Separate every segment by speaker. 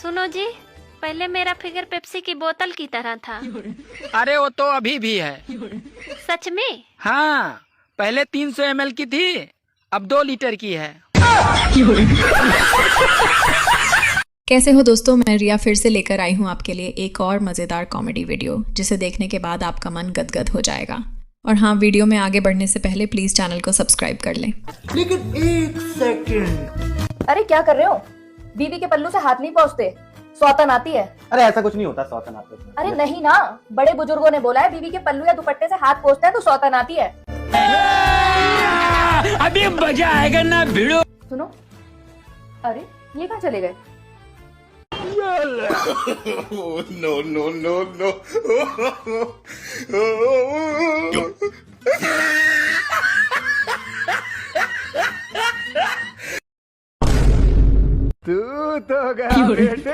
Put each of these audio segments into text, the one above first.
Speaker 1: सुनो जी, पहले मेरा फिगर पेप्सी की बोतल की तरह था।
Speaker 2: अरे वो तो अभी भी है।
Speaker 1: सच में?
Speaker 2: हाँ, पहले 300 ml की थी, अब 2 लीटर की है।
Speaker 3: कैसे हो दोस्तों, मैं रिया फिर से लेकर आई हूँ आपके लिए एक और मज़ेदार कॉमेडी वीडियो, जिसे देखने के बाद आपका मन गदगद हो जाएगा। और हाँ, वीडियो में आगे बढ़ने से पहले प्लीज़ चैनल को सब्सक्राइब कर लें।
Speaker 4: लेकिन एक सेकंड,
Speaker 5: अरे क्या कर रहे हो? बीवी के पल्लू से हाथ नहीं पहुँचते, सौतन आती है।
Speaker 6: अरे ऐसा कुछ नहीं होता सौतन आते।
Speaker 5: अरे नहीं ना, बड़े बुजुर्गों ने बोला है बीवी के पल्लू या दुपट्टे से हाथ पहुँचता है तो सौतन आती है।
Speaker 2: अभी मजा आएगा ना भिड़ो।
Speaker 5: सुनो, अरे ये कहाँ चले गए?
Speaker 4: No no no no.
Speaker 6: तू तो गया बेटे।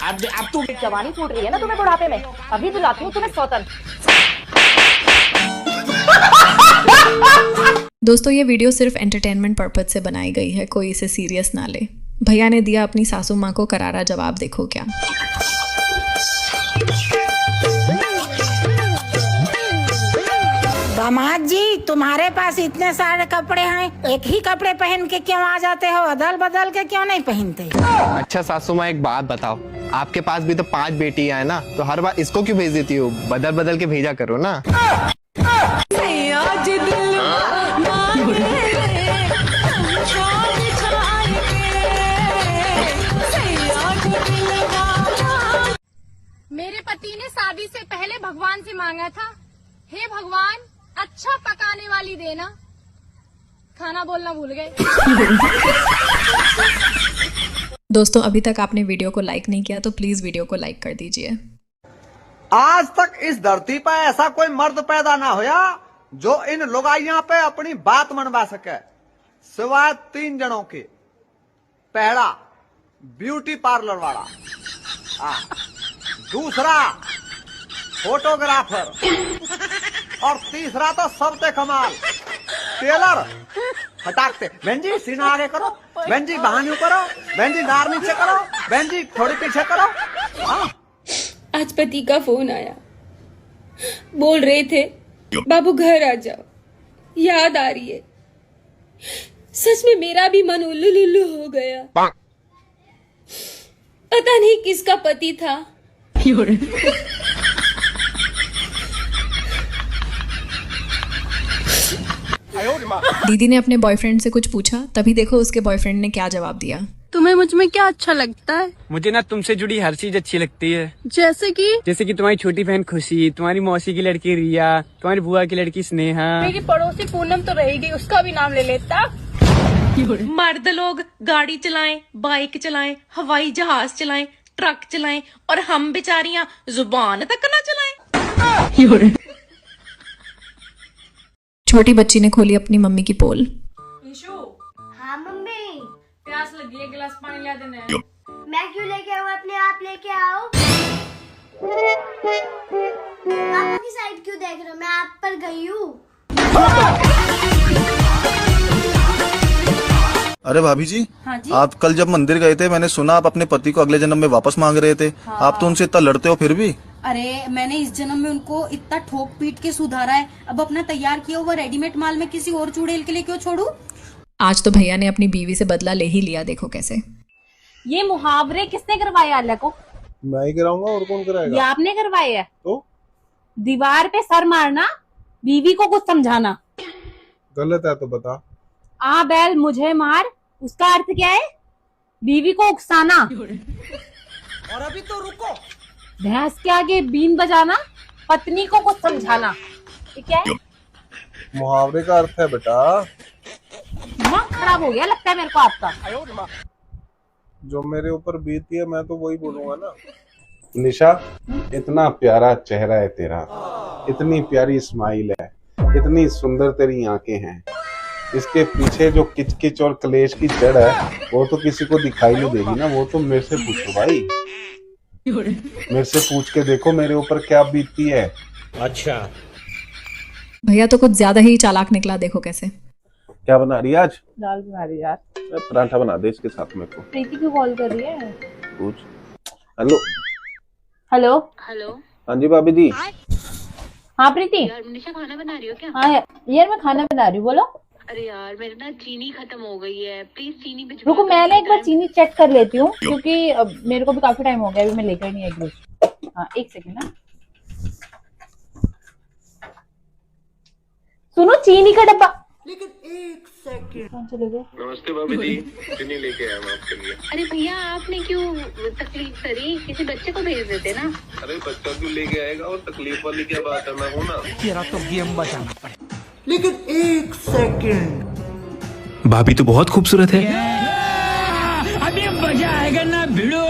Speaker 2: अब तू
Speaker 5: जवानी फूट रही है ना तुम्हें बुढ़ापे में, अभी दिलाती हूँ तुम्हें सौतन।
Speaker 3: दोस्तों, ये वीडियो सिर्फ एंटरटेनमेंट पर्पज से बनाई गई है, कोई इसे सीरियस ना ले। भैया ने दिया अपनी सासू माँ को करारा जवाब, देखो क्या।
Speaker 7: दामाद जी, तुम्हारे पास इतने सारे कपड़े हैं, एक ही कपड़े पहन के क्यों आ जाते हो? अदल बदल के क्यों नहीं पहनते?
Speaker 8: अच्छा सासू माँ, एक बात बताओ, आपके पास भी तो 5 बेटियां है ना, तो हर बार इसको क्यों भेज देती हो? बदल बदल के भेजा करो ना।
Speaker 9: मेरे पति ने शादी से पहले भगवान से मांगा था, हे भगवान अच्छा पकाने वाली देना। खाना बोलना भूल गए।
Speaker 3: दोस्तों, अभी तक आपने वीडियो को लाइक नहीं किया तो प्लीज वीडियो को लाइक कर दीजिए।
Speaker 6: आज तक इस धरती पर ऐसा कोई मर्द पैदा ना होया जो इन लुगाइयां पे अपनी बात मनवा सके, सिवाय 3 जनों के। पहला ब्यूटी पार्लर वाला, दूसरा फोटोग्राफर, और तीसरा तो सबसे कमाल टेलर। हटाकते बहन जी, सीना आगे करो, बहन जी बहानी करो, बहन जी नार नीचे करो, बहन जी थोड़ी पीछे करो।
Speaker 9: आज पति का फोन आया, बोल रहे थे बाबू घर आ जाओ, याद आ रही है। सच में मेरा भी मन उल्लू लुल्लू हो गया। पता नहीं किसका पति था।
Speaker 3: दीदी ने अपने बॉयफ्रेंड से कुछ पूछा, तभी देखो उसके बॉयफ्रेंड ने क्या जवाब दिया।
Speaker 9: तुम्हें मुझ में क्या अच्छा लगता है?
Speaker 2: मुझे ना तुमसे जुड़ी हर चीज अच्छी लगती है।
Speaker 9: जैसे कि
Speaker 2: तुम्हारी छोटी बहन खुशी, तुम्हारी मौसी की लड़की रिया, तुम्हारी बुआ की लड़की स्नेहा।
Speaker 9: मेरी पड़ोसी पूनम तो रहेगी, उसका भी नाम ले लेता।
Speaker 10: मर्द लोग गाड़ी चलाएं, बाइक चलाएं, हवाई जहाज चलाएं, ट्रक चलाएं, और हम बेचारियां जुबान तक ना चलाएं।
Speaker 3: छोटी बच्ची ने खोली अपनी मम्मी की पोल।
Speaker 1: हाँ मम्मी,
Speaker 10: प्यास लगी है, गिलास पानी ला देना।
Speaker 1: मैं क्यों लेके आऊँ? अपने आप लेके आओ। पापा की साइड क्यों देख रहे हो? मैं आप पर गई हूँ।
Speaker 11: अरे भाभी जी,
Speaker 9: हाँ जी?
Speaker 11: आप कल जब मंदिर गए थे, मैंने सुना आप अपने पति को अगले जन्म में वापस मांग रहे थे।
Speaker 9: हाँ।
Speaker 11: आप तो उनसे इतना लड़ते हो फिर भी।
Speaker 9: अरे मैंने इस जन्म में उनको इतना ठोक पीट के सुधारा है, अब अपना तैयार किया हुआ रेडीमेड माल में किसी और चुड़ैल के लिए क्यों छोड़ू?
Speaker 3: आज तो भैया ने अपनी बीवी से बदला ले ही लिया, देखो कैसे।
Speaker 10: ये मुहावरे किसने करवाए? अल्लाह को
Speaker 11: मैं ही कराऊंगा, और कौन कराएगा?
Speaker 10: ये आपने करवाए है।
Speaker 11: तो
Speaker 10: दीवार पे सर मारना, बीवी को कुछ समझाना।
Speaker 11: गलत है तो बता।
Speaker 10: आ बैल मुझे मार, उसका अर्थ क्या है? बीवी को उकसाना।
Speaker 6: और अभी तो रुको,
Speaker 10: भैंस के आगे बीन बजाना, पत्नी को कुछ समझाना। ये क्या है?
Speaker 11: मुहावरे का अर्थ है बेटा।
Speaker 10: दिमाग खराब हो गया लगता है मेरे को आपका।
Speaker 11: जो मेरे ऊपर बीती है मैं तो वही बोलूंगा ना। निशा, इतना प्यारा चेहरा है तेरा, इतनी प्यारी स्माइल है, इतनी सुंदर तेरी आंखें हैं, इसके पीछे जो किचकिच और क्लेश की जड़ है वो तो किसी को दिखाई नहीं देगी ना। वो तो मेरे से पूछो भाई, मेरे से पूछ के देखो मेरे ऊपर क्या बीतती है।
Speaker 6: अच्छा
Speaker 3: भैया तो कुछ ज्यादा ही चालाक निकला, देखो कैसे।
Speaker 11: क्या बना रही है आज?
Speaker 10: दाल बना रही यार।
Speaker 11: पराठा बना दे इसके साथ में को।
Speaker 10: प्रीति क्यों कॉल कर रही है?
Speaker 11: पूछ। Hello
Speaker 5: hello.
Speaker 11: हाँ जी भाभी जी।
Speaker 5: हाँ प्रीति।
Speaker 10: यार मनीषा खाना बना रही हो क्या?
Speaker 5: हाँ यार मैं खाना बना रही हूँ, बोलो।
Speaker 10: अरे यार मेरे ना चीनी खत्म हो गई है, प्लीज चीनी भिजवा
Speaker 5: रुको
Speaker 10: दो।
Speaker 5: मैं ना एक बार चीनी चेक कर लेती हूँ, क्योंकि मेरे को भी काफी टाइम हो गया, अभी मैं लेकर नहीं आई ग्लूस। हाँ एक सेकंड ना, सुनो चीनी का डब्बा।
Speaker 4: लेकिन एक सेकंड।
Speaker 5: कौन चले गए?
Speaker 11: नमस्ते भाभी जी, चीनी लेके आया मैं आपके लिए।
Speaker 10: अरे भैया आपने क्यों तकलीफ करी, किसी बच्चे को भेज देते ना।
Speaker 11: अरे बच्चा क्यों लेके आएगा, और तकलीफ वाली क्या बात है, मैं हूँ ना।
Speaker 2: तेरा तो गेम बचाना पड़ेगा।
Speaker 4: लेकिन एक सेकंड।
Speaker 12: भाभी तो बहुत खूबसूरत है।
Speaker 2: अभी मजा आएगा ना भिड़ो।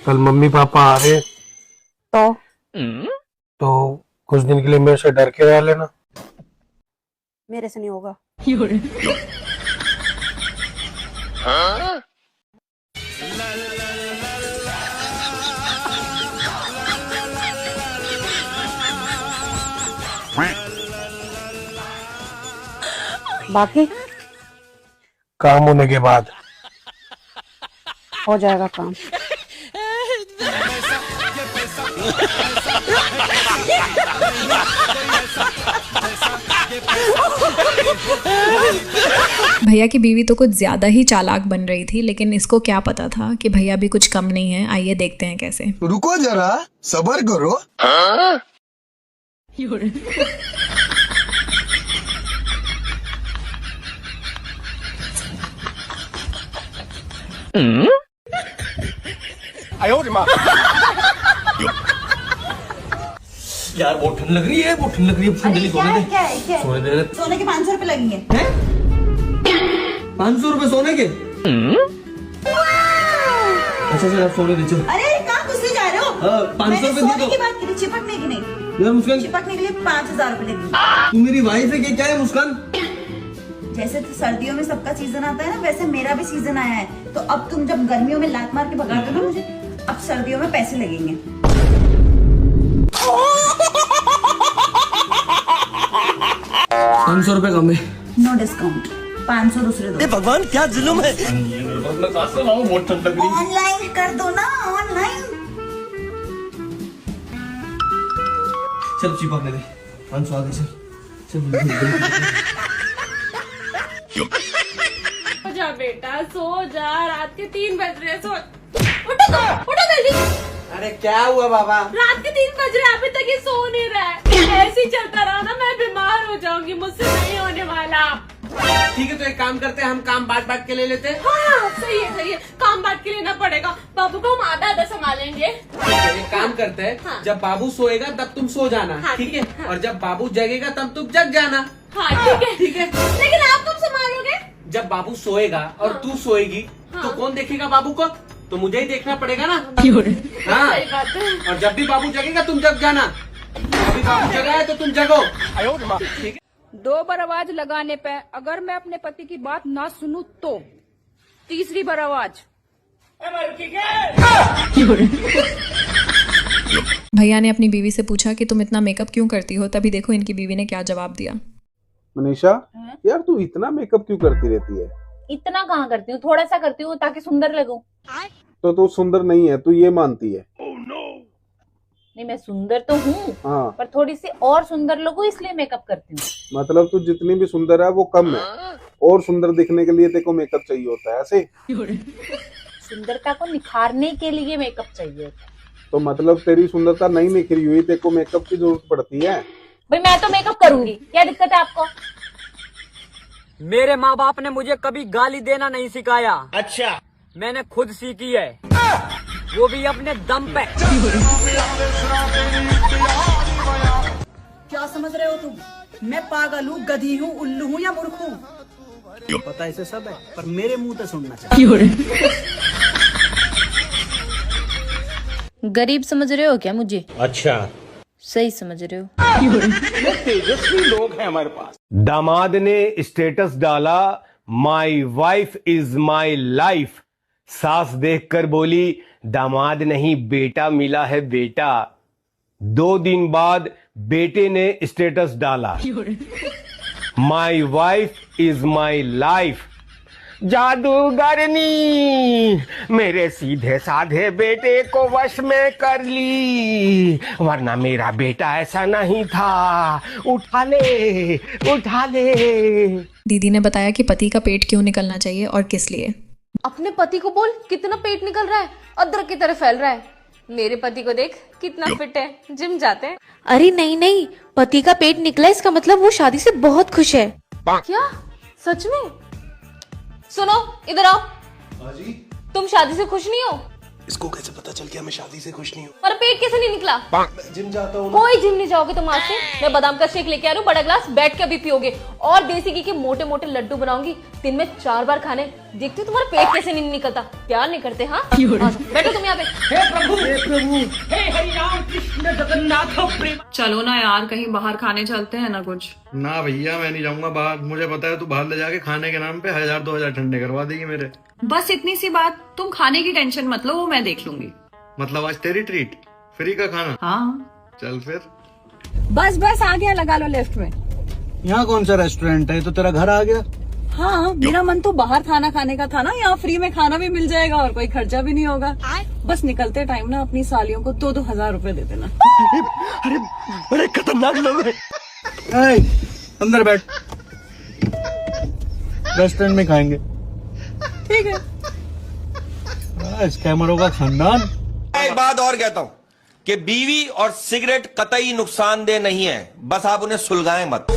Speaker 12: कल मम्मी पापा आ रहे तो कुछ दिन के लिए मेरे से डर के रह लेना।
Speaker 5: मेरे से नहीं होगा। बाकी
Speaker 12: काम होने के बाद
Speaker 5: हो जाएगा काम।
Speaker 3: भैया की बीवी तो कुछ ज़्यादा ही चालाक बन रही थी, लेकिन इसको क्या पता था कि भैया भी कुछ कम नहीं है। आइए देखते हैं कैसे।
Speaker 12: रुको जरा, सब्र करो।
Speaker 4: यार बहुत ठंड लग रही है, बहुत ठंड लग रही है। जल्दी सोने दे, सोने दे।
Speaker 5: सोने के 500 रुपए लगेंगे।
Speaker 4: 500 रुपए सोने के? अच्छा चल आप सोने दे चल।
Speaker 5: अरे कहाँ गुस्से जा रहे हो?
Speaker 4: 500 रुपए दे दो।
Speaker 5: की बात करी, चिपकने की नहीं।
Speaker 4: यार मुस्कान,
Speaker 5: चिपकने के लिए 5000 रुपए लगेंगे।
Speaker 4: तू मेरी वाइफ है क्या है मुस्कान?
Speaker 5: जैसे तो सर्दियों में सबका सीजन आता है ना, वैसे मेरा भी सीजन आया है। तो अब तुम जब गर्मियों में लात मार के भगाते हो ना मुझे, अब सर्दियों में पैसे लगेंगे।
Speaker 4: 500 रुपए कम है।
Speaker 5: नो डिस्काउंट, 500 दूसरे दो।
Speaker 4: भगवान क्या जुल्म है। बहुत ठंड लग रही है।
Speaker 5: ऑनलाइन कर दो ना, ऑनलाइन।
Speaker 4: चल चिपकने दे, 500 आगे चल चल।
Speaker 9: सो जा बेटा, सो जा, रात के 3 बज रहे हैं, सो उठो जल्दी।
Speaker 6: अरे क्या हुआ बाबा?
Speaker 9: रात के 3 बज रहे हैं, अभी तक ये सो नहीं रहा है। ऐसे ही चलता रहा ना मैं बीमार हो जाऊंगी, मुझसे नहीं होने वाला।
Speaker 6: ठीक है तो एक काम करते हैं, हम काम बांट बांट के ले लेते हैं।
Speaker 9: हाँ सही है, काम बांट के लेना पड़ेगा। बाबू को हम आधा आधा संभालेंगे।
Speaker 6: एक काम करते हैं,
Speaker 9: हाँ।
Speaker 6: जब बाबू सोएगा तब तुम सो जाना,
Speaker 9: हाँ,
Speaker 6: ठीक है?
Speaker 9: हाँ।
Speaker 6: और जब बाबू जगेगा तब तुम जग जाना।
Speaker 9: हाँ ठीक है,
Speaker 6: ठीक है।
Speaker 9: लेकिन आप कब संभालोगे?
Speaker 6: जब बाबू सोएगा और
Speaker 9: हाँ।
Speaker 6: तू सोएगी तो
Speaker 9: हाँ।
Speaker 6: कौन देखेगा बाबू को? तो मुझे ही देखना पड़ेगा ना। हाँ।
Speaker 9: सही बात है।
Speaker 6: और जब भी बाबू जगेगा तुम जग जाना। अभी बाबू जगा है तो तुम जगो। ठीक है।
Speaker 5: 2 बार आवाज लगाने पे अगर मैं अपने पति की बात ना सुनूं तो 3री बार आवाज।
Speaker 3: भैया ने अपनी बीवी से पूछा कि तुम इतना मेकअप क्यों करती हो, तभी देखो इनकी बीवी ने क्या जवाब दिया।
Speaker 11: मनीषा यार तू इतना मेकअप क्यों करती रहती है?
Speaker 5: इतना कहाँ करती हूँ, थोड़ा सा करती हूँ ताकि सुंदर लगूं।
Speaker 11: तो तू सुंदर नहीं है, तू ये मानती है?
Speaker 5: नहीं मैं सुंदर तो हूँ,
Speaker 11: हाँ
Speaker 5: पर थोड़ी सी और सुंदर लगूं इसलिए मेकअप करती हूँ।
Speaker 11: मतलब तू जितनी भी सुंदर है वो कम है, और सुंदर दिखने के लिए तेरे को मेकअप चाहिए होता है ऐसे?
Speaker 5: सुंदरता को निखारने के लिए मेकअप चाहिए।
Speaker 11: तो मतलब तेरी सुंदरता नहीं निखरी हुई, तेरे को मेकअप की जरूरत पड़ती है?
Speaker 5: भाई मैं तो मेकअप करूंगी, क्या दिक्कत है आपको?
Speaker 2: मेरे माँ बाप ने मुझे कभी गाली देना नहीं सिखाया।
Speaker 4: अच्छा
Speaker 2: मैंने खुद सीखी है, वो भी अपने दम पे।
Speaker 5: क्या समझ रहे हो तुम? मैं पागल हूँ, गधी हूँ, उल्लू हूँ या मूर्ख हूँ?
Speaker 4: पता इसे सब है, पर मेरे मुंह से सुनना चाहिए।
Speaker 10: गरीब समझ रहे हो क्या मुझे?
Speaker 4: अच्छा
Speaker 10: सही समझ रहे हो।
Speaker 4: तेजस्वी लोग हैं हमारे पास।
Speaker 12: दामाद ने स्टेटस डाला, my wife is my life. सास देखकर बोली, दामाद नहीं बेटा मिला है बेटा। 2 दिन बाद बेटे ने स्टेटस डाला, my wife is my life. जादूगरनी मेरे सीधे साधे बेटे को वश में कर ली, वरना मेरा बेटा ऐसा नहीं था। उठा ले, उठा ले।
Speaker 3: दीदी ने बताया कि पति का पेट क्यों निकलना चाहिए और किस लिए।
Speaker 9: अपने पति को बोल कितना पेट निकल रहा है, अदरक की तरह फैल रहा है। मेरे पति को देख कितना फिट है, जिम जाते हैं। अरे नहीं नहीं, पति का पेट निकला इसका मतलब वो शादी से बहुत खुश है। क्या सच में? सुनो इधर आओ।
Speaker 11: जी?
Speaker 9: तुम शादी से खुश नहीं हो?
Speaker 11: इसको कैसे पता चल गया मैं शादी से खुश नहीं हूँ?
Speaker 9: पर पेट कैसे नहीं निकला?
Speaker 11: जिम जाता हूँ।
Speaker 9: कोई जिम नहीं जाओगे तुम आज से। मैं बादाम का शेक लेके आ रही हूँ, बड़ा ग्लास, बैठ के अभी पियोगे। और देसी घी के मोटे मोटे लड्डू बनाऊंगी, दिन में 4 बार खाने। देखते हो तुम्हारा पेट कैसे नहीं निकलता। प्यार नहीं करते? हाँ बैठो तुम यहाँ पे।
Speaker 10: हे प्रभु, हे प्रभु, हे हरि राम कृष्ण जगन्नाथ प्रेम।
Speaker 3: चलो ना यार, कहीं बाहर खाने चलते हैं ना कुछ।
Speaker 13: ना भैया मैं नहीं जाऊंगा बाहर। मुझे पता है तू बाहर ले जाके खाने के नाम पे 1000-2000 ठंडे करवा देगी मेरे।
Speaker 3: बस इतनी सी बात, तुम खाने की टेंशन मत लो, वो मैं देख लूंगी।
Speaker 13: मतलब आज तेरी ट्रीट, फ्री का खाना?
Speaker 3: हाँ
Speaker 13: चल फिर।
Speaker 5: बस बस आ गया, लगा लो लेफ्ट में।
Speaker 4: यहाँ कौन सा रेस्टोरेंट है? तो तेरा घर आ गया।
Speaker 5: हाँ मेरा मन तो बाहर खाना खाने का था ना, यहाँ फ्री में खाना भी मिल जाएगा और कोई खर्चा भी नहीं होगा। बस निकलते टाइम ना अपनी सालियों को 2-2 हजार रुपए दे देना।
Speaker 4: अरे बड़े खतरनाक लोग हैं। अंदर बैठ, रेस्टोरेंट में खाएंगे।
Speaker 5: ठीक है।
Speaker 4: स्कैमरों का खानदान।
Speaker 14: एक बात और कहता हूँ कि बीवी और सिगरेट कतई नुकसानदेह नहीं है, बस आप उन्हें सुलगाएं मत।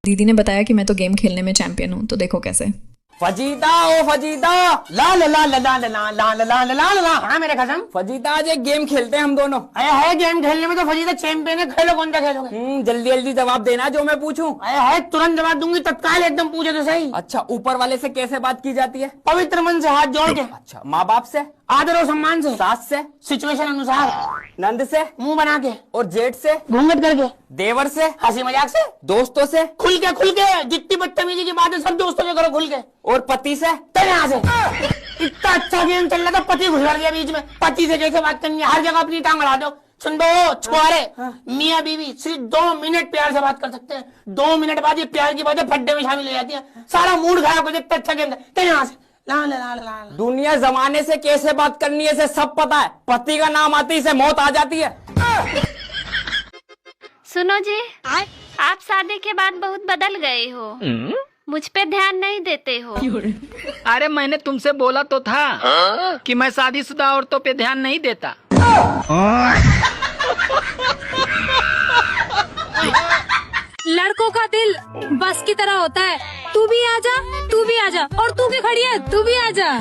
Speaker 3: दीदी ने बताया कि मैं तो गेम खेलने में चैंपियन हूँ, तो देखो कैसे।
Speaker 7: फजीता ओ फजीता, ला ला ला ला ला ला ला ला ला ला ला ला। हाँ मेरे कसम। फजीता आज एक गेम खेलते हैं हम दोनों। अरे है गेम खेलने में तो फजीता चैंपियन है। खेलो, कौन सा खेलोगे? जल्दी जल्दी जवाब देना जो मैं पूछूं। अरे है, तुरंत जवाब दूंगी, तत्काल एकदम पूछे तो सही। अच्छा, ऊपर वाले से कैसे बात की जाती है? पवित्र मन से, हाथ जोड़ के। अच्छा, माँ बाप से? आदर और सम्मान से। सास से? सिचुएशन अनुसार। नंद से? मुंह बना के। और जेठ से? घूंघट करके। देवर से? हंसी मजाक से। दोस्तों से? खुल के जितनी बदतमीजी की बात है सब दोस्तों से करो खुल के। और पति से? यहाँ से। इतना अच्छा गेम चल रहा था, पति घुस गया बीच में। पति से कैसे बात करनी है? हर जगह अपनी टांग अड़ा दो। सुन दो छोरे, मियाँ बीवी सिर्फ 2 मिनट प्यार से बात कर सकते हैं। 2 मिनट बाद ये प्यार की बातें फड्डे में शामिल हो जाती है। सारा मूड खराब हो जाता है। अच्छा गेम था। यहाँ से ला ला ला ला। दुनिया जमाने से कैसे बात करनी है इसे सब पता है। पति का नाम आते ही से मौत आ जाती है।
Speaker 1: सुनो जी, आप शादी के बाद बहुत बदल गए हो। मुझ पे ध्यान नहीं देते हो।
Speaker 2: अरे मैंने तुमसे बोला तो था कि मैं शादीशुदा औरतों पे ध्यान नहीं देता।
Speaker 9: लड़कों का दिल बस की तरह होता है। तू भी आजा, तू भी आजा, और तू भी खड़ी है, तू भी आजा।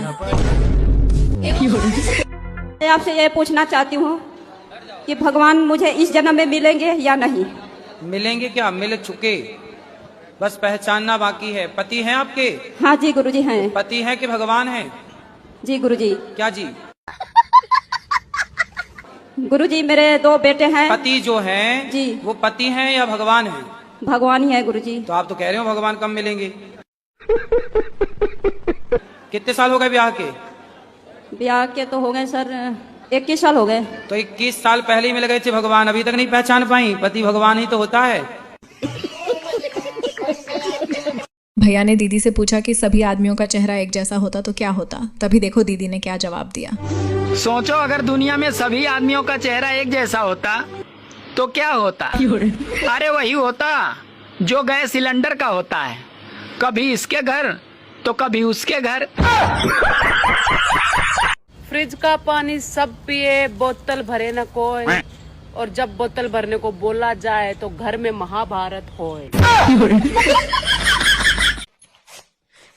Speaker 5: मैं आपसे ये पूछना चाहती हूँ कि भगवान मुझे इस जन्म में मिलेंगे या नहीं?
Speaker 7: मिलेंगे क्या, मिल चुके, बस पहचानना बाकी है। पति हैं आपके?
Speaker 5: हाँ जी गुरुजी हैं।
Speaker 7: पति हैं कि भगवान हैं?
Speaker 5: जी गुरुजी।
Speaker 7: क्या जी?
Speaker 5: गुरुजी मेरे 2 बेटे हैं।
Speaker 7: पति जो हैं
Speaker 5: जी,
Speaker 7: वो पति हैं या भगवान हैं?
Speaker 5: भगवान ही है गुरुजी।
Speaker 7: तो आप तो कह रहे हो भगवान कब मिलेंगे। कितने साल हो गए ब्याह के?
Speaker 5: ब्याह के तो हो गए सर 21 साल हो गए।
Speaker 7: तो 21 साल पहले ही मिल गए थे भगवान, अभी तक नहीं पहचान पाई? पति भगवान ही तो होता है।
Speaker 3: भैया ने दीदी से पूछा कि सभी आदमियों का चेहरा एक जैसा होता तो क्या होता। तभी देखो दीदी ने क्या जवाब दिया।
Speaker 2: सोचो अगर दुनिया में सभी आदमियों का चेहरा एक जैसा होता तो क्या होता? अरे वही होता जो गैस सिलेंडर का होता है, कभी इसके घर तो कभी उसके घर।
Speaker 10: फ्रिज का पानी सब पिए, बोतल भरे न कोई, और जब बोतल भरने को बोला जाए तो घर में महाभारत होए।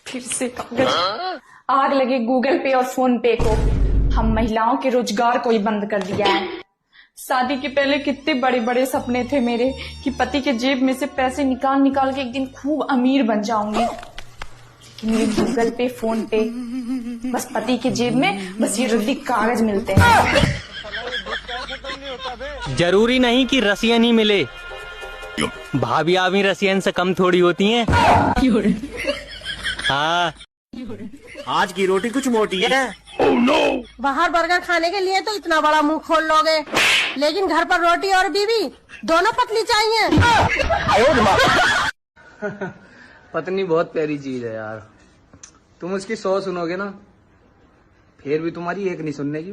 Speaker 15: फिर से कागज, आग लगे गूगल पे और फोन पे को। हम महिलाओं के रोजगार को ही बंद कर दिया है। शादी के पहले कितने बड़े बड़े सपने थे मेरे कि पति के जेब में से पैसे निकाल निकाल के एक दिन खूब अमीर बन जाऊंगी। मेरे गूगल पे, फोन पे, बस पति के जेब में बस ये रद्दी कागज मिलते हैं।
Speaker 16: जरूरी नहीं कि रसियन ही मिले, भाभी भी रसियन से कम थोड़ी होती हैं। हाँ,
Speaker 4: आज की रोटी कुछ मोटी है।
Speaker 17: बाहर बर्गर खाने के लिए तो इतना बड़ा मुंह खोल लोगे, लेकिन घर पर रोटी और बीवी दोनों पतली चाहिए।
Speaker 2: पत्नी बहुत प्यारी चीज है यार, तुम उसकी 100 सुनोगे ना, फिर भी तुम्हारी एक नहीं सुनने की।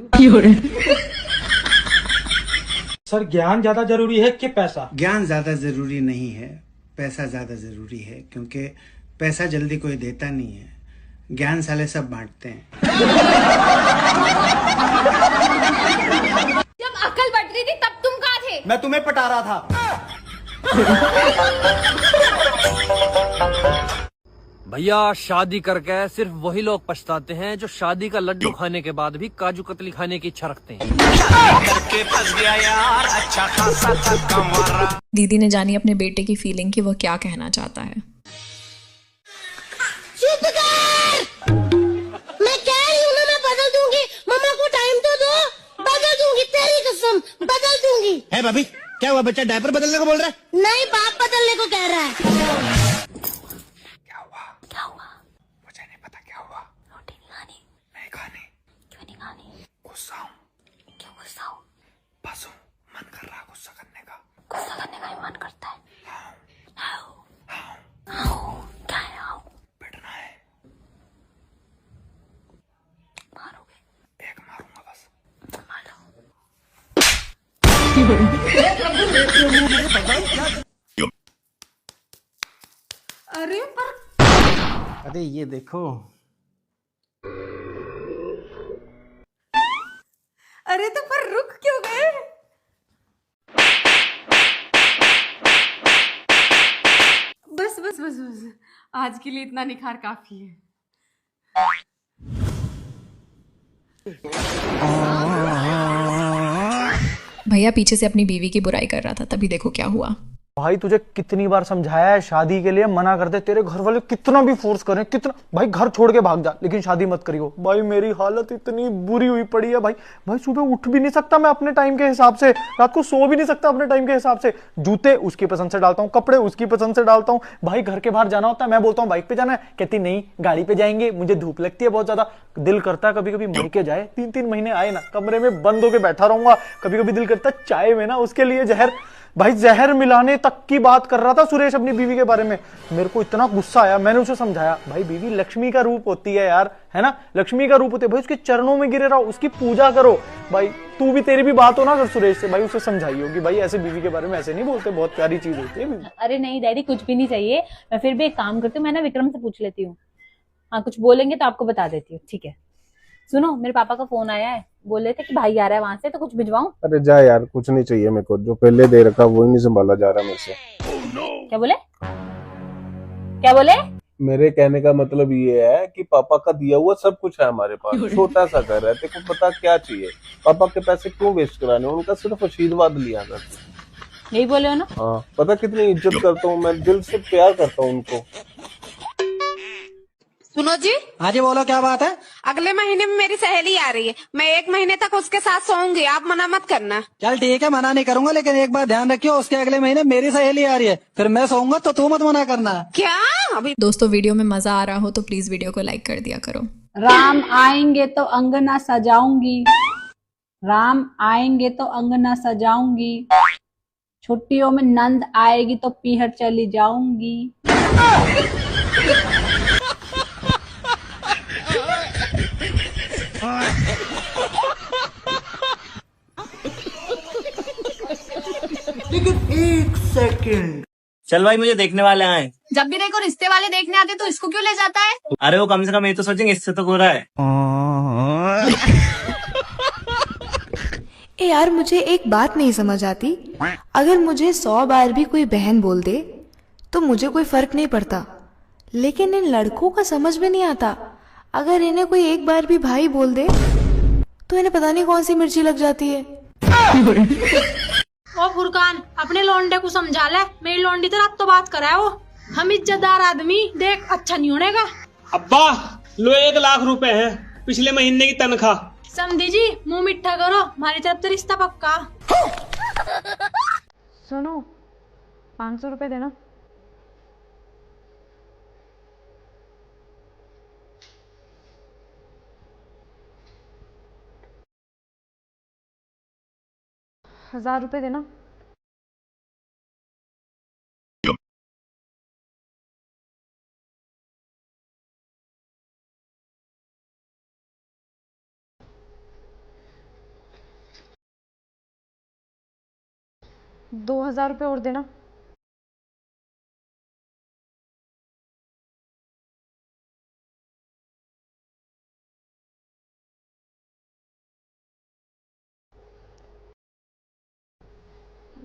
Speaker 4: सर ज्ञान ज्यादा जरूरी है कि पैसा? ज्ञान ज्यादा जरूरी नहीं है, पैसा ज्यादा जरूरी है, क्योंकि पैसा जल्दी कोई देता नहीं है, ज्ञान साले सब बांटते हैं।
Speaker 1: जब अकल बढ़ रही थी तब तुम कहाँ थे?
Speaker 4: मैं तुम्हें पटा रहा था।
Speaker 18: भैया शादी करके सिर्फ वही लोग पछताते हैं जो शादी का लड्डू खाने के बाद भी काजू कतली खाने की इच्छा रखते हैं।
Speaker 3: दीदी ने जानी अपने बेटे की फीलिंग कि वो क्या कहना चाहता है।
Speaker 17: मैं कह रही हूँ ना, मैं बदल दूंगी, मम्मा को टाइम तो दो, बदल दूंगी, तेरी कसम बदल दूंगी।
Speaker 4: है भाभी, क्या हुआ? बच्चा डायपर बदलने को बोल रहा है?
Speaker 17: नहीं, बाप बदलने को कह रहा है।
Speaker 15: अरे पर
Speaker 4: अरे ये देखो,
Speaker 15: अरे तो पर रुक क्यों गए? बस बस बस बस, आज के लिए इतना निखार काफी है।
Speaker 3: भैया पीछे से अपनी बीवी की बुराई कर रहा था, तभी देखो क्या हुआ।
Speaker 19: भाई तुझे कितनी बार समझाया है शादी के लिए मना कर दे, तेरे घर वाले कितना भी फोर्स करें, कितना भाई घर छोड़ के भाग जा, लेकिन शादी मत करियो। भाई मेरी हालत इतनी बुरी हुई पड़ी है भाई सुबह उठ भी नहीं सकता मैं अपने टाइम के हिसाब से, रात को सो भी नहीं सकता अपने टाइम के हिसाब से, जूते उसकी पसंद से डालता हूँ, कपड़े उसकी पसंद से डालता हूँ। भाई घर के बाहर जाना होता है, मैं बोलता हूँ बाइक पे जाना है, कहती नहीं गाड़ी पे जाएंगे, मुझे धूप लगती है बहुत ज्यादा। दिल करता है कभी कभी मायके जाए, 3-3 महीने आए ना, कमरे में बंद होके बैठा रहूंगा। कभी कभी दिल करता है चाय में ना उसके लिए जहर, भाई जहर मिलाने तक की बात कर रहा था सुरेश अपनी बीवी के बारे में। मेरे को इतना गुस्सा आया, मैंने उसे समझाया भाई बीवी लक्ष्मी का रूप होती है यार, है ना, लक्ष्मी का रूप होती है भाई, उसके चरणों में गिरे रहो, उसकी पूजा करो। भाई तू भी, तेरी भी बात हो ना अगर सुरेश से, भाई उसे समझाइयो कि भाई ऐसे बीवी के बारे में ऐसे नहीं बोलते, बहुत प्यारी चीज होती है।
Speaker 20: अरे नहीं डैडी, कुछ भी नहीं चाहिए, मैं फिर भी एक काम करती हूँ, मैं ना विक्रम से पूछ लेती हूँ। हाँ कुछ बोलेंगे तो आपको बता देती हूँ, ठीक है। सुनो मेरे पापा का फोन आया है, बोल रहे थे कि भाई आ रहा है वहां से, तो कुछ भिजवाऊं?
Speaker 11: अरे जा यार, कुछ नहीं चाहिए मेरे को, जो पहले दे रखा वो ही नहीं संभाला जा रहा मेरे से।
Speaker 20: क्या बोले? क्या बोले?
Speaker 11: मेरे कहने का मतलब ये है कि पापा का दिया हुआ सब कुछ है हमारे पास, छोटा सा घर है, तेरे को पता क्या चाहिए, पापा के पैसे क्यों वेस्ट कराने, उनका सिर्फ आशीर्वाद लिया था।
Speaker 20: यही बोले हो ना?
Speaker 11: हाँ, पता कितनी इज्जत करता हूँ मैं, दिल से प्यार करता हूँ उनको।
Speaker 21: सुनो जी।
Speaker 4: हाँ जी बोलो, क्या बात है?
Speaker 21: अगले महीने में मेरी सहेली आ रही है, मैं 1 महीने तक उसके साथ सोऊंगी, आप मना मत करना।
Speaker 4: चल ठीक है, मना नहीं करूंगा, लेकिन एक बार ध्यान रखियो, उसके अगले महीने मेरी सहेली आ रही है, फिर मैं सोऊंगा तो तू मत मना करना।
Speaker 21: क्या? अभी
Speaker 3: दोस्तों वीडियो में मजा आ रहा हो तो प्लीज वीडियो को लाइक कर दिया करो।
Speaker 20: राम आएंगे तो अंगना सजाऊंगी, राम आएंगे तो अंगना सजाऊंगी, छुट्टियों में नंद आएगी तो पीहर चली जाऊंगी।
Speaker 4: लेकिन 1 सेकंड।
Speaker 16: चल भाई मुझे देखने वाले आए।
Speaker 1: जब भी देखो रिश्ते वाले देखने आते तो इसको क्यों ले जाता है?
Speaker 16: अरे वो कम से कम ये तो सोचेंगे इससे तो गोरा है।
Speaker 22: ए यार मुझे एक बात नहीं समझ आती, अगर मुझे 100 बार भी कोई बहन बोल दे तो मुझे कोई फर्क नहीं पड़ता, लेकिन इन लड़कों का समझ में नहीं आता, अगर इन्हें कोई एक बार भी भाई बोल दे तो इन्हें पता नहीं कौन सी मिर्ची लग जाती है।
Speaker 17: ओ फुरकान, अपने लौंडे को समझा ले, मेरी लौंडी तो रात तो बात करा है वो, हम इज्जतदार आदमी, देख अच्छा नहीं होने का।
Speaker 23: अब्बा लो 1 लाख रुपए है, पिछले महीने की तनख्वाह।
Speaker 17: समझी जी, मुंह मिठा करो, हमारी तरफ से रिश्ता पक्का।
Speaker 15: सुनो 500 रुपए देना। 1000 रुपए देना। ₹2000 और देना।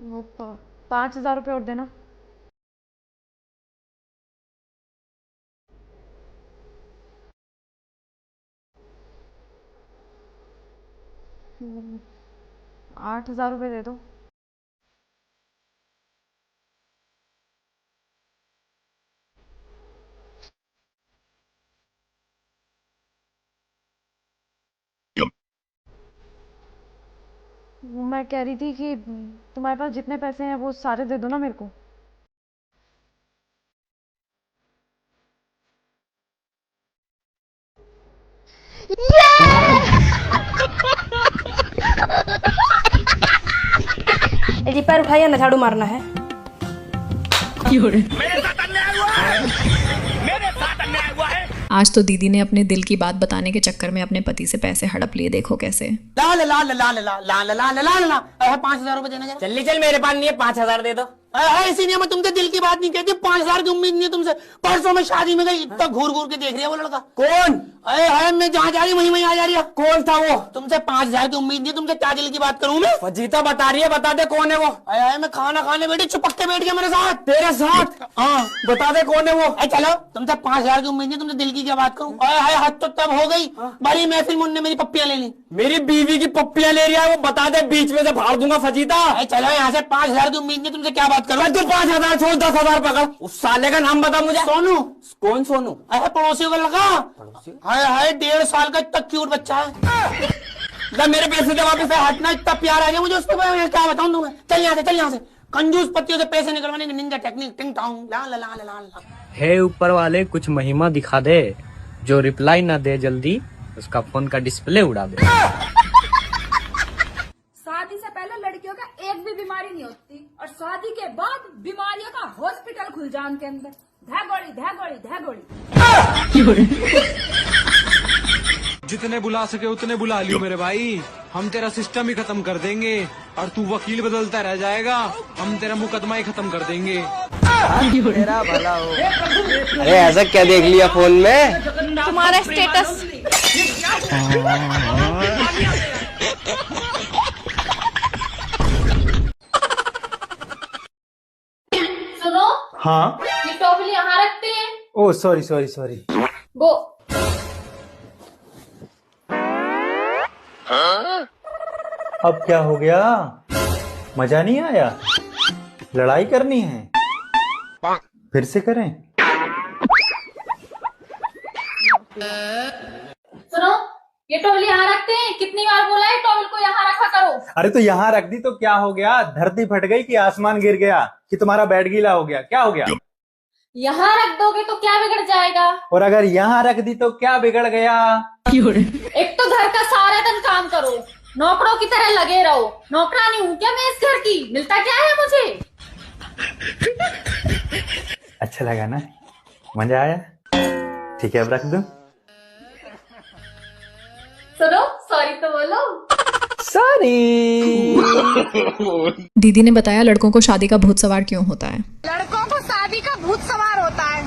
Speaker 15: वो 5000 रुपये और देना। हम्म, 8000 रुपये दे दो। मैं कह रही थी कि तुम्हारे पास जितने पैसे हैं वो सारे दे दो ना मेरे को।
Speaker 6: जी पैर उठाइए ना, झाड़ू मारना है।
Speaker 3: आज तो दीदी ने अपने दिल की बात बताने के चक्कर में अपने पति से पैसे हड़प लिए। देखो कैसे।
Speaker 7: ला ला ला ला ला ला ला ला ला ला ला 5000 रुपए देना। चल चल, मेरे पास नहीं है, 5000 दे दो। ऐसी नहीं, मैं तुमसे दिल की बात नहीं कहती, 5000 की उम्मीद नहीं है तुमसे। परसों में शादी में गई, इतना घूर घूर के देख रही है वो लड़का। कौन? अरे मैं जहाँ जा रही वहीं वहीं आ जा रही है। कौन था वो? तुमसे 5000 की उम्मीद नहीं, तुमसे क्या दिल की बात करूँ मैं? फजीता बता रही है, बता दे कौन है वो। अरे मैं खाना खाने बैठी, चुपक के बैठ गया मेरे साथ। तेरे साथ? हाँ, बता दे कौन है वो। चलो, तुमसे 5000 की उम्मीद नहीं, तुमसे दिल की क्या बात करूँ। हद तो तब हो गई, बड़ी महफिल मुन्ने मेरी पप्पियां ले ली। मेरी बीवी की पप्पियां ले रही है वो, बता दे, बीच में से फाड़ दूंगा फजीता। चलो यहाँ से 5000 की उम्मीद नहीं, तुमसे क्या बात करूँ। तू 5000 छोड़, 10,000 पकड़। उस साले का नाम बता मुझे। सोनू। कौन सोनू? अरे पड़ोसियों का लगा। हाय हाय, 1.5 साल का इतना क्यूट बच्चा है। जब मेरे पैसे दे वापस से, हटना, इतना प्यार आ गया मुझे उस पर, क्या बताऊं तुम्हें। चल यहाँ से, चल यहाँ से। कंजूस पत्तियों से पैसे निकलवाने की निंजा टेक्निक, टिंग टॉन्ग, ला ला ला ला ला।
Speaker 16: हे ऊपर वाले, कुछ महिमा दिखा दे। जो रिप्लाई ना दे जल्दी, उसका फोन का डिस्प्ले उड़ा दे।
Speaker 8: शादी से पहले लड़कियों का एक भी बीमारी नहीं होती, और शादी के बाद बीमारियों का हॉस्पिटल खुल जाए उनके अंदर। धैगोड़ी धैगोड़ी धैगोड़ी।
Speaker 18: जितने बुला सके उतने बुला लियो मेरे भाई, हम तेरा सिस्टम ही खत्म कर देंगे और तू वकील बदलता रह जाएगा, हम तेरा मुकदमा ही खत्म कर देंगे।
Speaker 7: तेरा भला हो। अरे ऐसा क्या देख लिया फोन में?
Speaker 8: तुम्हारा स्टेटस।
Speaker 17: सुनो।
Speaker 19: हाँ।
Speaker 17: ये टॉवल यहाँ रखते हैं।
Speaker 19: ओ सॉरी सॉरी सॉरी।
Speaker 17: गो।
Speaker 19: अब क्या हो गया? मजा नहीं आया? लड़ाई करनी है? फिर से करें?
Speaker 17: सुनो, ये टॉवल यहाँ रखते हैं, कितनी बार बोला है टॉवल को यहाँ रखा करो।
Speaker 19: अरे तो यहाँ रख दी तो क्या हो गया? धरती फट गई कि आसमान गिर गया कि तुम्हारा बेड गीला हो गया? क्या हो गया?
Speaker 17: यहाँ रख दोगे तो क्या बिगड़ जाएगा?
Speaker 19: और अगर यहाँ रख दी तो क्या बिगड़ गया?
Speaker 17: एक तो घर का सारा दिन काम करो, नौकरों की तरह लगे रहो। नौकरानी हूँ क्या मैं इस घर की? मिलता क्या है मुझे?
Speaker 19: अच्छा लगा ना? मजा आया? ठीक है, अब रख दूं?
Speaker 17: सुनो, सॉरी तो बोलो।
Speaker 19: सॉरी।
Speaker 3: दीदी ने बताया लड़कों को शादी का भूत सवार क्यों होता है।
Speaker 8: लड़कों को शादी का भूत सवार होता है,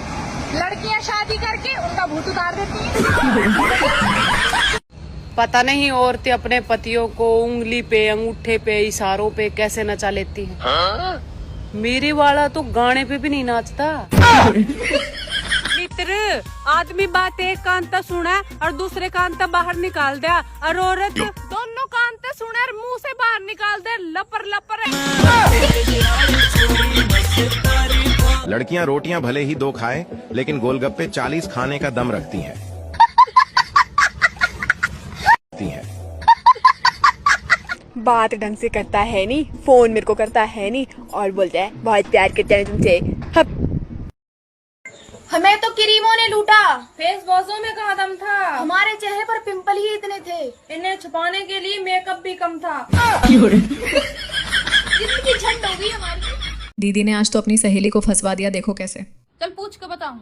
Speaker 8: लड़कियां शादी करके उनका भूत उतार देती हैं।
Speaker 10: पता नहीं औरतें अपने पतियों को उंगली पे, अंगूठे पे, इशारों पे कैसे नचा लेती हैं। मेरे वाला तो गाने पे भी नहीं नाचता। मित्र, आदमी बात एक कान तक सुना और दूसरे कान तक बाहर निकाल दिया, और औरत दोनों कान तक सुने और मुंह से बाहर निकाल दे, लपर लपर।
Speaker 12: लड़कियां रोटियां भले ही 2 खाएं, लेकिन गोलगप्पे 40 खाने का दम रखती हैं।
Speaker 24: बात ढंग से करता है नहीं, फोन मेरे को करता है नहीं, और बोलता है बहुत प्यार करते हैं तुमसे।
Speaker 8: हमें तो क्रीमों ने लूटा, फेस वॉशों में कहाँ दम था। हमारे चेहरे पर पिंपल ही इतने थे, इन्हें छुपाने के लिए मेकअप भी कम था। होगी हमारी।
Speaker 3: दीदी ने आज तो अपनी सहेली को फंसवा दिया, देखो कैसे।
Speaker 8: चल पूछ के बताऊं।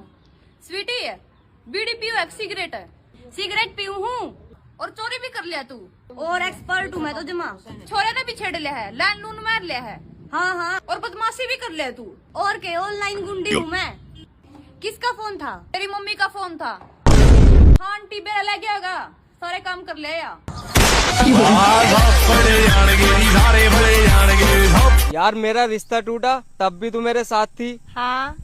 Speaker 8: स्वीटी है, बीड़ी पीऊ है, सिगरेट है? सिगरेट पीऊ हूँ और चोरी भी कर लिया तू। और एक्सपर्ट हूँ मैं तो जमा। छोरे ने भी छेड़ लिया है, लैंड लून मार लिया है। हाँ हाँ, और बदमाशी भी कर लिया तू। और के ऑनलाइन गुंडी हूँ मैं। किसका फोन था? तेरी मम्मी का फोन था। हाँ आंटी बेरा ले गया होगा, सारे काम कर ले या।
Speaker 16: यार मेरा रिश्ता टूटा तब भी तू मेरे साथ थी।
Speaker 20: हाँ।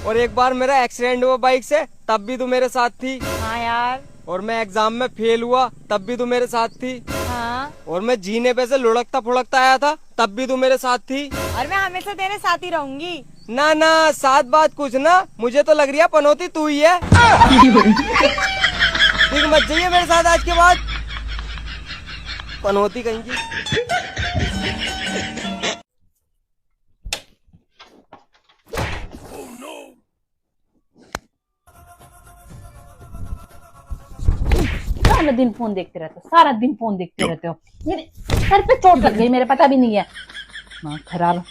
Speaker 16: और एक बार मेरा एक्सीडेंट हुआ बाइक से तब भी तू मेरे साथ थी।
Speaker 20: हाँ यार।
Speaker 16: और मैं एग्जाम में फेल हुआ तब भी तू मेरे साथ थी।
Speaker 20: हाँ।
Speaker 16: और मैं जीने पे से लुढ़कता फुढ़कता आया था तब भी तू मेरे साथ थी।
Speaker 20: और मैं हमेशा तेरे साथ ही रहूंगी।
Speaker 16: ना ना, साथ बात कुछ ना, मुझे तो लग रही है पनौती तू ही है। ठीक मत जाइए मेरे साथ आज के बाद, पनौती कहीं की।
Speaker 17: सारा दिन फोन देखते रहते हो, सारा दिन फोन देखते रहते हो। मेरे सर पे चोट लग गई, मेरे पता भी नहीं है। हाँ खराब,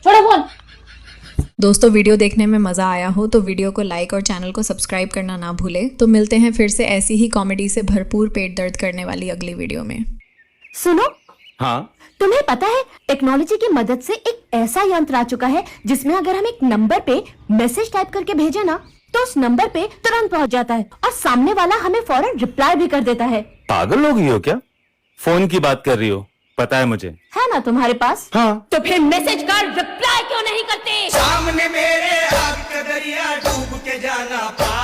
Speaker 17: छोड़ो फोन।
Speaker 3: दोस्तों वीडियो देखने में मज़ा आया हो तो वीडियो को लाइक और चैनल को सब्सक्राइब करना ना भूलें। तो मिलते हैं फिर से ऐसी ही कॉमेडी से भरपूर पेट दर्द करने वाली अगली वीडियो में।
Speaker 5: सुनो,
Speaker 11: हाँ
Speaker 5: तुम्हें पता है टेक्नोलॉजी की मदद से एक ऐसा यंत्र आ चुका है जिसमें अगर हम एक नंबर पे मैसेज टाइप करके भेजे ना तो उस नंबर पे तुरंत पहुंच जाता है और सामने वाला हमें फौरन रिप्लाई भी कर देता है।
Speaker 9: पागल हो गई हो क्या? फोन की बात कर रही हो, पता है मुझे।
Speaker 5: है ना तुम्हारे पास?
Speaker 9: हाँ।
Speaker 5: तो फिर मैसेज का रिप्लाई क्यों नहीं करते?
Speaker 7: सामने मेरे आग का दरिया डूब के जाना पार।